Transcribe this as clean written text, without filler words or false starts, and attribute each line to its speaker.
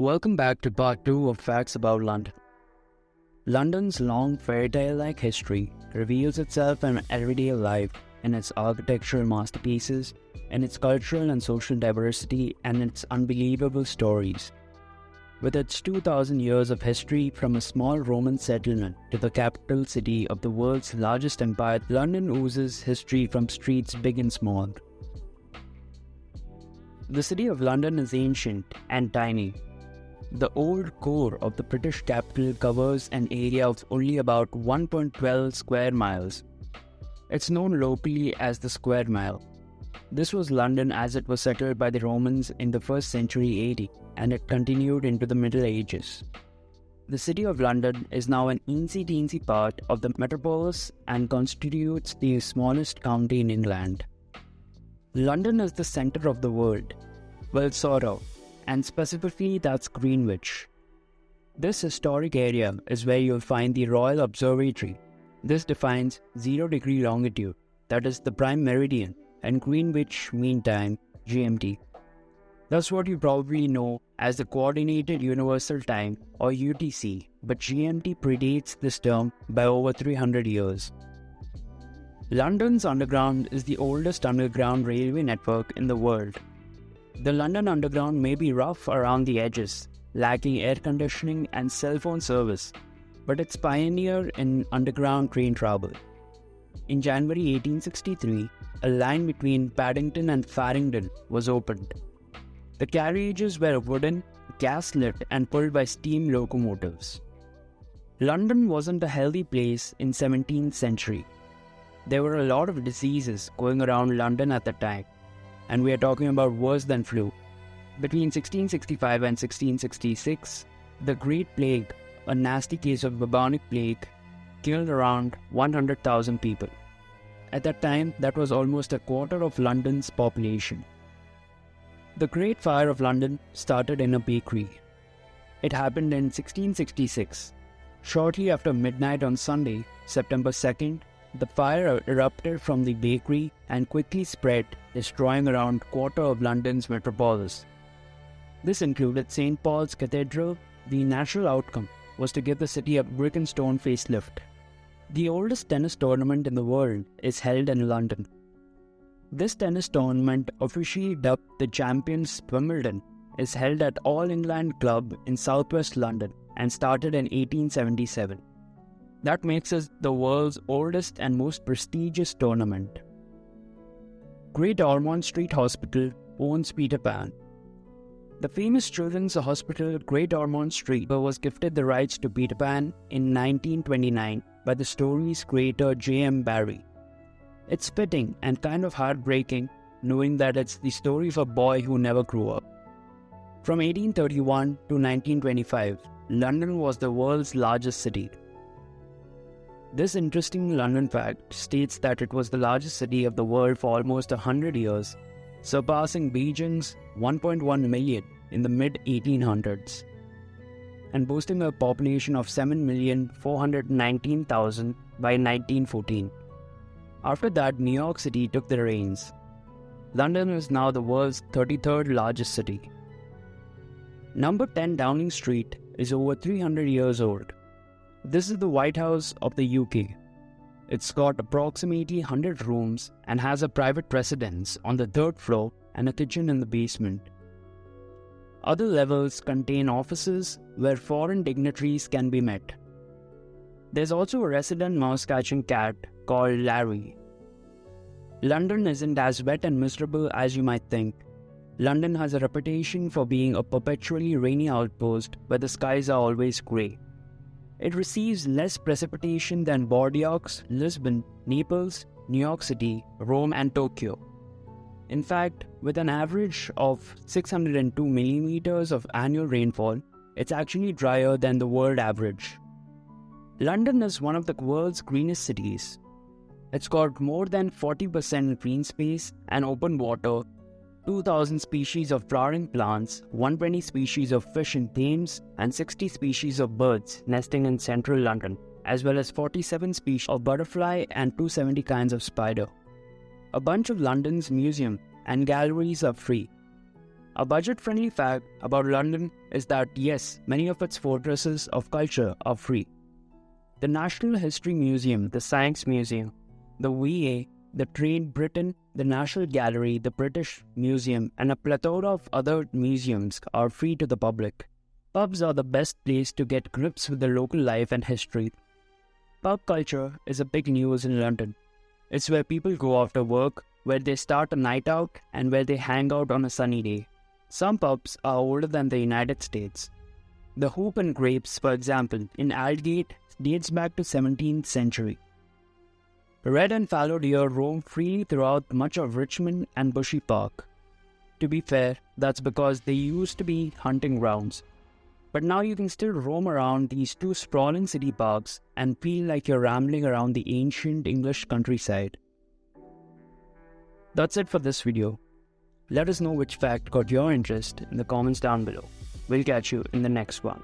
Speaker 1: Welcome back to part 2 of Facts About London. London's long fairytale-like history reveals itself in everyday life, in its architectural masterpieces, in its cultural and social diversity, and its unbelievable stories. With its 2,000 years of history from a small Roman settlement to the capital city of the world's largest empire, London oozes history from streets big and small. The city of London is ancient and tiny. The old core of the British capital covers an area of only about 1.12 square miles. It's known locally as the Square Mile. This was London as it was settled by the Romans in the 1st century AD, and it continued into the Middle Ages. The city of London is now an teensy part of the metropolis and constitutes the smallest county in England. London is the center of the world. Well, sort of. And specifically that's Greenwich. This historic area is where you'll find the Royal Observatory. This defines 0-degree longitude, that is the prime meridian, and Greenwich Mean Time, GMT. That's what you probably know as the Coordinated Universal Time, or UTC, but GMT predates this term by over 300 years. London's Underground is the oldest underground railway network in the world. The London Underground may be rough around the edges, lacking air conditioning and cell phone service, but it's pioneer in underground train travel. In January 1863, a line between Paddington and Farringdon was opened. The carriages were wooden, gas-lit and pulled by steam locomotives. London wasn't a healthy place in 17th century. There were a lot of diseases going around London at the time. And we are talking about worse than flu. Between 1665 and 1666, the Great Plague, a nasty case of bubonic plague, killed around 100,000 people. At that time, that was almost a quarter of London's population. The Great Fire of London started in a bakery. It happened in 1666. Shortly after midnight on Sunday, September 2nd, the fire erupted from the bakery and quickly spread, destroying around a quarter of London's metropolis. This included St. Paul's Cathedral. The natural outcome was to give the city a brick and stone facelift. The oldest tennis tournament in the world is held in London. This tennis tournament, officially dubbed the Champions Wimbledon, is held at All England Club in southwest London and started in 1877. That makes it the world's oldest and most prestigious tournament. Great Ormond Street Hospital owns Peter Pan. The famous children's hospital Great Ormond Street was gifted the rights to Peter Pan in 1929 by the story's creator J.M. Barrie. It's fitting and kind of heartbreaking knowing that it's the story of a boy who never grew up. From 1831 to 1925, London was the world's largest city. This interesting London fact states that it was the largest city of the world for almost 100 years, surpassing Beijing's 1.1 million in the mid-1800s, and boasting a population of 7,419,000 by 1914. After that, New York City took the reins. London is now the world's 33rd largest city. Number 10 Downing Street is over 300 years old. This is the White House of the UK. It's got approximately 100 rooms and has a private residence on the 3rd floor and a kitchen in the basement. Other levels contain offices where foreign dignitaries can be met. There's also a resident mouse-catching cat called Larry. London isn't as wet and miserable as you might think. London has a reputation for being a perpetually rainy outpost where the skies are always grey. It receives less precipitation than Bordeaux, Lisbon, Naples, New York City, Rome and Tokyo. In fact, with an average of 602 millimeters of annual rainfall, it's actually drier than the world average. London is one of the world's greenest cities. It's got more than 40% green space and open water, 2,000 species of flowering plants, 120 species of fish in Thames, and 60 species of birds nesting in central London, as well as 47 species of butterfly and 270 kinds of spider. A bunch of London's museums and galleries are free. A budget-friendly fact about London is that yes, many of its fortresses of culture are free. The National History Museum, the Science Museum, the VA, the Trade Britain, the National Gallery, the British Museum, and a plethora of other museums are free to the public. Pubs are the best place to get grips with the local life and history. Pub culture is a big news in London. It's where people go after work, where they start a night out, and where they hang out on a sunny day. Some pubs are older than the United States. The Hoop and Grapes, for example, in Aldgate dates back to 17th century. Red and fallow deer roam freely throughout much of Richmond and Bushy Park. To be fair, that's because they used to be hunting grounds. But now you can still roam around these two sprawling city parks and feel like you're rambling around the ancient English countryside. That's it for this video. Let us know which fact caught your interest in the comments down below. We'll catch you in the next one.